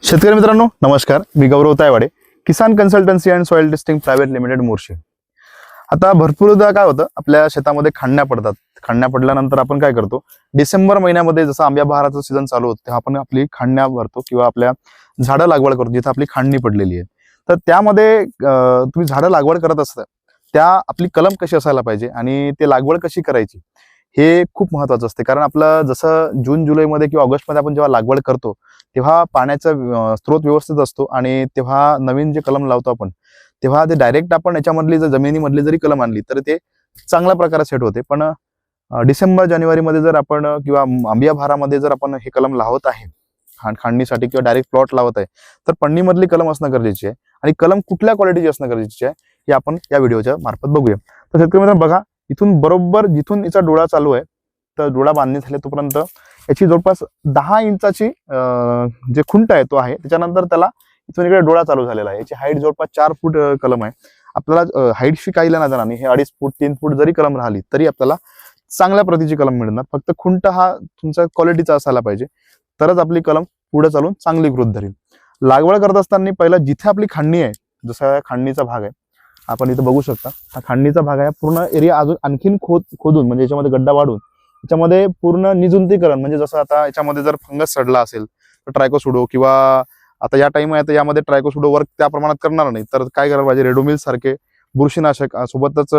शेतकरी मित्रांनो नमस्कार, मी Gaurav Taywade, Kisan consultancy and soil testing private limited Morshi. आता भरपूरदा काय होतं, आपल्या शेतामध्ये खांड्या पडतात। खांड्या पडल्यानंतर आपण काय करतो, डिसेंबर महिन्यामध्ये जसं आंब्या बहाराचं सीझन चालू होतं तेव्हा आपण आपली खांड्या भरतो किंवा आपल्या झाडं लागवड करतो जिथे आपली खांडणी पडलेली आहे। तर त्यामध्ये तुम्ही झाडं लागवड करत असता त्या आपली कलम कशी असायला पाहिजे आणि ते लागवड कशी करायची हे खूप महत्त्वाचं असते। कारण आपलं जसं जून जुलैमध्ये किंवा ऑगस्टमध्ये आपण जेव्हा लागवड करतो तेव्हा पाण्याचा स्रोत व्यवस्थित असतो आणि तेव्हा नवीन जे कलम लावतो आपण तेव्हा ते डायरेक्ट आपण याच्यामधली जर जमिनीमधली जरी कलम आणली तर ते चांगल्या प्रकारे सेट होते। पण डिसेंबर जानेवारीमध्ये जर आपण किंवा आंबिया भारामध्ये जर आपण हे कलम लावत आहे खांडणीसाठी किंवा डायरेक्ट प्लॉट लावत आहे तर पन्नीमधली कलम असणं गरजेची आहे आणि कलम कुठल्या क्वालिटीची असणं गरजेची आहे हे आपण या व्हिडिओच्या मार्फत बघूया। तर शेतकरी मित्रांनो बघा, इथून बरोबर जिथून याचा डोळा चालू आहे तर डोळा बांधणी झाले तोपर्यंत याची जवळपास 10 इंचाची जे खुंट आहे तो आहे, त्याच्यानंतर त्याला इथून इकडे डोळा चालू झालेला आहे। याची हाईट जवळपास 4 फूट कलम आहे। आपल्याला हाईटशी काही लेना देणार नाही, हे 2.5 फूट 3 फूट जरी कलम राहिली तरी आपल्याला चांगल्या प्रतीची कलम मिळणार। फक्त खुंट हा तुमचा क्वालिटीचा असायला पाहिजे तरच आपली कलम पुढे चालून चांगली ग्रोथ धरेल। लागवड करत असताना पहिला जिथे आपली खांडणी आहे, जसा खांडणीचा भाग आहे आपण इथं बघू शकता, हा खांडणीचा भाग आहे। पूर्ण एरिया अजून आणखीन खोदून म्हणजे याच्यामध्ये गड्डा वाढून याच्यामध्ये पूर्ण निजुंतीकरण, म्हणजे जसं आता याच्यामध्ये जर फंगस चढला असेल तर ट्रायकोसुडो किंवा आता या टाइम आहे तर यामध्ये ट्रायकोसुडो वर्क त्या प्रमाणात करणार नाही तर काय करायला पाहिजे, रेडोमिल सारखे बुरशीनाशक सोबतच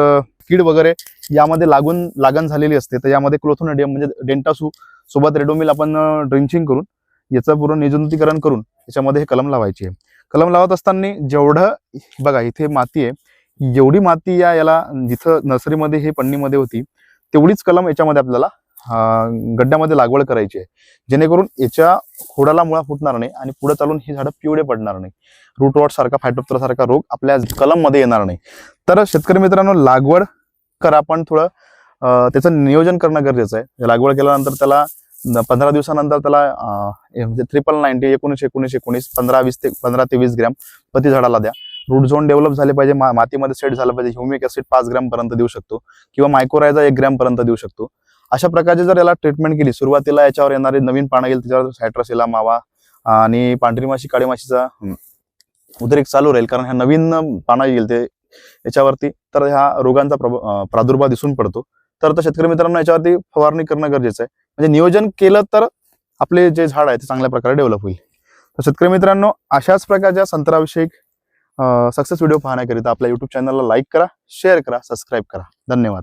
कीड वगैरे यामध्ये लागण झालेली असते तर यामध्ये क्लोथोनेडियम म्हणजे डेंटासू सोबत रेडोमिल आपण ड्रिंचिंग करून याचं पूर्ण निजुंतीकरण करून याच्यामध्ये हे कलम लावायची आहे। कलम लावत असताना जेवढं बघा इथे माती आहे, एवढी माती याला जिथं नर्सरीमध्ये हे पन्नीमध्ये होती तेवढीच कलम याच्यामध्ये आपल्याला गड्ड्यामध्ये लागवड करायची आहे, जेणेकरून याच्या खोडाला मुळा फुटणार नाही आणि पुढे चालून ही झाडं पिवळे पडणार नाही, रूट रॉट सारखा फायटोप्तरा सारखा रोग आपल्या कलम मध्ये येणार नाही। तर शेतकरी मित्रांनो लागवड करा पण थोडं त्याचं नियोजन करणं गरजेचं आहे। लागवड केल्यानंतर त्याला 15 दिवसानंतर त्याला म्हणजे 9990 19 15 ते 20 ग्रॅम प्रति झाडाला द्या। रूट झोन डेव्हलप झाले पाहिजे, मातीमध्ये सेट झालं पाहिजे। ह्युमिक ऍसिड 5 ग्रॅम पर्यंत देऊ शकतो किंवा मायक्रोरायझा 1 ग्रॅम पर्यंत देऊ शकतो। अशा प्रकारची जर याला ट्रीटमेंट केली, सुरुवातीला याच्यावर येणारे नवीन पानं येईल त्याच्यावर सायट्रसेला मावा आणि पांढरी माशी काळी माशीचा उद्रेक चालू राहील, कारण ह्या नवीन पानं येईल ते याच्यावरती तर ह्या रोगांचा प्रादुर्भाव दिसून पडतो। तर शेतकरी मित्रांनो याच्यावरती फवारणी करणं गरजेचं आहे, म्हणजे नियोजन केलं तर आपले जे झाड आहे ते चांगल्या प्रकारे डेव्हलप होईल। तर शेतकरी मित्रांनो अशाच प्रकारच्या संत्र्याविषयी सक्सेस व्हिडिओ पाहण्याकरिता आपल्या YouTube चॅनलला लाईक करा, शेअर करा, सबस्क्राईब करा। धन्यवाद।